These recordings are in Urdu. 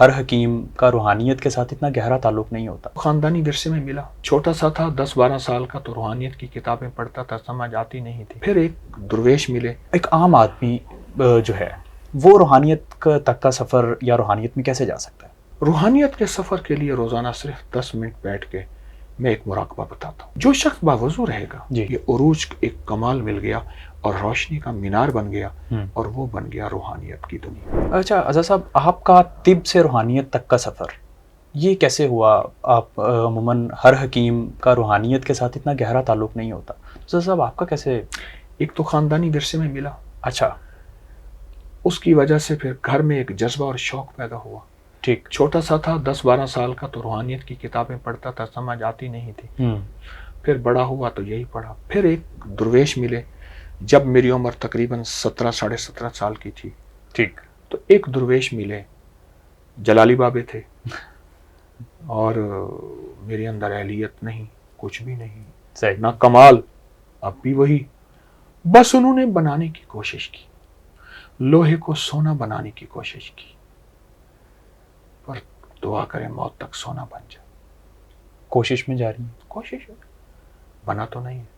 ہر حکیم کا روحانیت کے ساتھ اتنا گہرا تعلق نہیں ہوتا. خاندانی ورثے میں ملا. چھوٹا سا تھا، 10-12 سال کا، تو روحانیت کی کتابیں پڑھتا تھا، سمجھ آتی نہیں تھی. پھر ایک درویش ملے. ایک عام آدمی جو ہے وہ روحانیت تک کا سفر یا روحانیت میں کیسے جا سکتا ہے؟ روحانیت کے سفر کے لیے روزانہ صرف 10 منٹ بیٹھ کے میں ایک مراقبہ بتاتا ہوں. جو شخص باوضو رہے گا، یہ عروج ایک کمال مل گیا اور روشنی کا مینار بن گیا، اور وہ بن گیا روحانیت کی دنیا. اچھا اظہر صاحب، آپ کا طب سے روحانیت تک کا سفر یہ کیسے ہوا؟ آپ عموماً ہر حکیم کا روحانیت کے ساتھ اتنا گہرا تعلق نہیں ہوتا. اظہر صاحب آپ کا کیسے؟ ایک تو خاندانی ورثے میں ملا. اچھا. اس کی وجہ سے پھر گھر میں ایک جذبہ اور شوق پیدا ہوا. ٹھیک. چھوٹا سا تھا، 10-12 سال کا، تو روحانیت کی کتابیں پڑھتا تھا، سمجھ آتی نہیں تھی. پھر بڑا ہوا تو یہی پڑھا. پھر ایک درویش ملے. جب میری عمر تقریباً 17 سال کی تھی. ٹھیک. تو ایک درویش ملے، جلالی بابے تھے، اور میرے اندر اہلیت نہیں، کچھ بھی نہیں، صحیح. نہ کمال، اب بھی وہی. بس انہوں نے بنانے کی کوشش کی، لوہے کو سونا بنانے کی کوشش کی، پر دعا کریں موت تک سونا بن جائے. کوشش میں جاری ہیں. کوشش بنا تو نہیں ہے.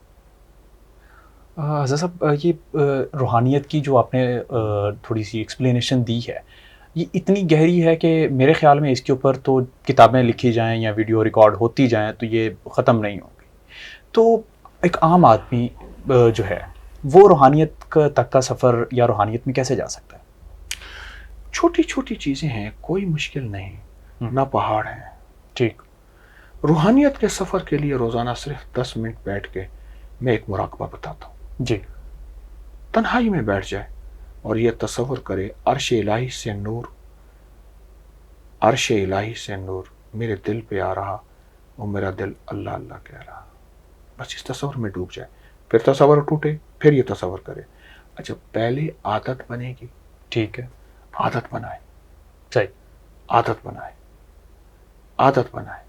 حضرت صاحب، یہ روحانیت کی جو آپ نے تھوڑی سی ایکسپلینیشن دی ہے، یہ اتنی گہری ہے کہ میرے خیال میں اس کے اوپر تو کتابیں لکھی جائیں یا ویڈیو ریکارڈ ہوتی جائیں تو یہ ختم نہیں ہوگی. تو ایک عام آدمی جو ہے وہ روحانیت تک کا سفر یا روحانیت میں کیسے جا سکتا ہے؟ چھوٹی چھوٹی چیزیں ہیں، کوئی مشکل نہیں، نہ پہاڑ ہیں. ٹھیک. روحانیت کے سفر کے لیے روزانہ صرف 10 منٹ بیٹھ کے میں ایک مراقبہ بتاتا ہوں. جی. تنہائی میں بیٹھ جائے اور یہ تصور کرے عرش الہی سے نور، عرش الہی سے نور میرے دل پہ آ رہا اور میرا دل اللہ اللہ کہہ رہا. بس اس تصور میں ڈوب جائے. پھر تصور ٹوٹے، پھر یہ تصور کرے. اچھا، پہلے عادت بنے گی. ٹھیک ہے. عادت بنائے. صحیح. عادت بنائے، عادت بنائے.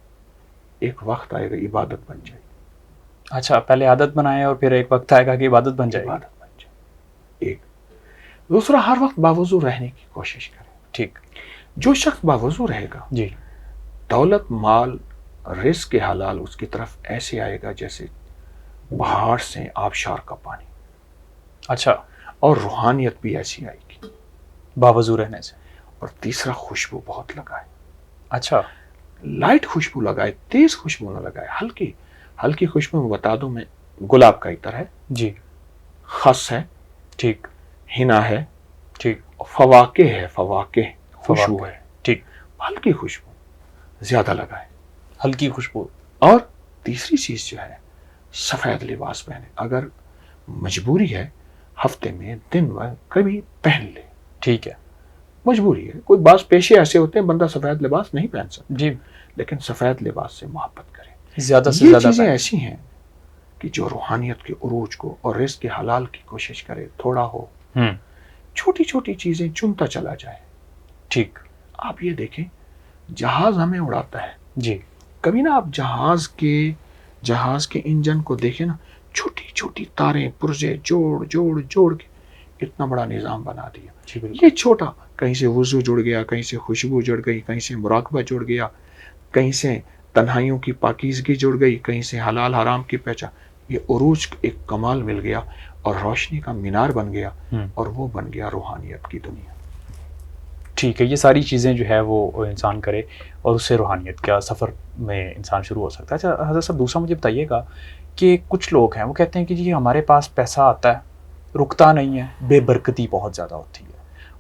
ایک وقت آئے گا عبادت بن جائے. اچھا، پہلے عادت بنائے اور پھر ایک وقت آئے گا کہ عبادت بن جائے. عبادت بن جائے. ایک دوسرا، ہر وقت باوضو رہنے کی کوشش کرے. ٹھیک. جو شخص باوضو رہے گا، جی، دولت، مال، رزق کے حلال اس کی طرف ایسے آئے گا جیسے پہاڑ سے آبشار کا پانی. اچھا. اور روحانیت بھی ایسی آئے گی باوضو رہنے سے. اور تیسرا، خوشبو بہت لگائے. اچھا. لائٹ خوشبو لگائے، تیز خوشبو نہ لگائے. ہلکی ہلکی خوشبو میں بتا دوں، میں گلاب کا عطر ہے، جی، خس ہے، ٹھیک، ہنا ہے، ٹھیک، فواکہ ہے، فواکہ خوشبو ہے. ٹھیک. ہلکی خوشبو زیادہ لگائے. ہلکی خوشبو. اور تیسری چیز جو ہے، سفید لباس پہنے. اگر مجبوری ہے ہفتے میں دن بھر کبھی پہن لے. ٹھیک ہے. مجبوری ہے، کوئی بعض پیشے ایسے ہوتے ہیں بندہ سفید لباس نہیں پہن سکتا. جی، لیکن سفید لباس سے محبت کرے. زیادہ سے یہ زیادہ چیزیں ایسی ہیں کہ جو روحانیت کے عروج کو اور رزق کے حلال کی کوشش کرے. تھوڑا ہو، چھوٹی چھوٹی چیزیں چنتا چلا جائے. ٹھیک. آپ یہ دیکھیں، جہاز ہمیں اڑاتا ہے. جی. کبھی نا آپ جہاز کے انجن کو دیکھیں نا، چھوٹی چھوٹی تاریں پرزے جوڑ جوڑ جوڑ کے اتنا بڑا نظام بنا دیا. جی بالکل. یہ چھوٹا، کہیں سے وضو جڑ گیا، کہیں سے خوشبو جڑ گئی، کہیں سے مراقبہ جڑ گیا، کہیں سے تنہائیوں کی پاکیزگی جڑ گئی، کہیں سے حلال حرام کی پہچان. یہ عروج ایک کمال مل گیا اور روشنی کا مینار بن گیا، اور وہ بن گیا روحانیت کی دنیا. ٹھیک ہے. یہ ساری چیزیں جو ہے وہ انسان کرے اور اس سے روحانیت کا سفر میں انسان شروع ہو سکتا ہے. اچھا حضرت صاحب، دوسرا مجھے بتائیے گا کہ کچھ لوگ ہیں وہ کہتے ہیں کہ جی ہمارے پاس پیسہ آتا ہے، رکتا نہیں ہے، بے برکتی بہت زیادہ ہوتی ہے،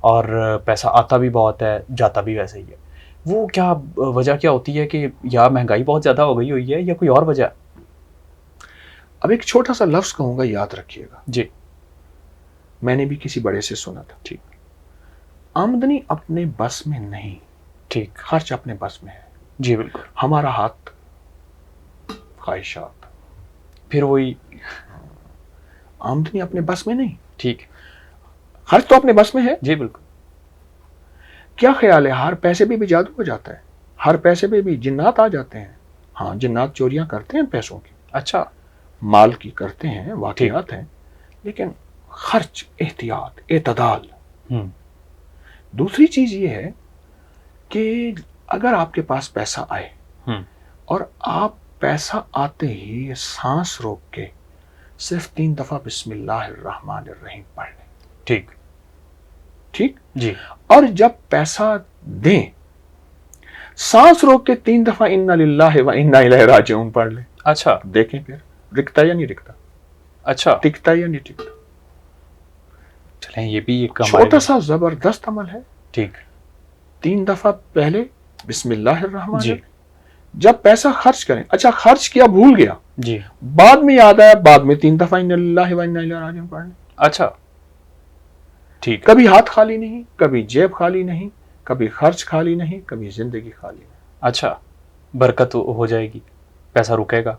اور پیسہ آتا بھی بہت ہے، جاتا بھی ویسے ہی ہے. وہ کیا وجہ کیا ہوتی ہے کہ یا مہنگائی بہت زیادہ ہو گئی ہوئی ہے یا کوئی اور وجہ؟ اب ایک چھوٹا سا لفظ کہوں گا، یاد رکھیے گا. جی. میں نے بھی کسی بڑے سے سنا تھا. ٹھیک. آمدنی اپنے بس میں نہیں، ٹھیک، خرچ اپنے بس میں ہے. جی بالکل. ہمارا ہاتھ خواہشات. پھر وہی آمدنی اپنے بس میں نہیں، ٹھیک، خرچ تو اپنے بس میں ہے. جی بالکل. کیا خیال ہے ہر پیسے پہ بھی جادو ہو جاتا ہے؟ ہر پیسے پہ بھی جنات آ جاتے ہیں؟ ہاں، جنات چوریاں کرتے ہیں پیسوں کی، اچھا، مال کی کرتے ہیں، واقعات ہیں، لیکن خرچ احتیاط، اعتدال. دوسری چیز یہ ہے کہ اگر آپ کے پاس پیسہ آئے ہم، اور آپ پیسہ آتے ہی سانس روک کے صرف 3 دفعہ بسم اللہ الرحمن الرحیم پڑھ لیں. ٹھیک. ٹھیک. جی. اور جب پیسہ دیں سانس روک کے 3 دفعہ انا للہ و انا الیہ راجعون پڑھ لیں. اچھا. دیکھیں پھر رکتا یا نہیں رکتا, اچھا. ٹکتا یا نہیں ٹکتا. چلیں یہ بھی ایک چھوٹا سا زبردست عمل ہے. ٹھیک. 3 دفعہ پہلے بسم اللہ الرحمن جی. الرحیم. جب پیسہ خرچ کریں, اچھا خرچ کیا بھول گیا, جی. بعد میں یاد آیا, بعد میں 3 دفعہ انا للہ و انا الیہ راجعون پڑھ لیں. اچھا. ٹھیک. کبھی ہاتھ خالی نہیں, کبھی جیب خالی نہیں, کبھی خرچ خالی نہیں, کبھی زندگی خالی نہیں. اچھا. برکت ہو جائے گی, پیسہ رکے گا.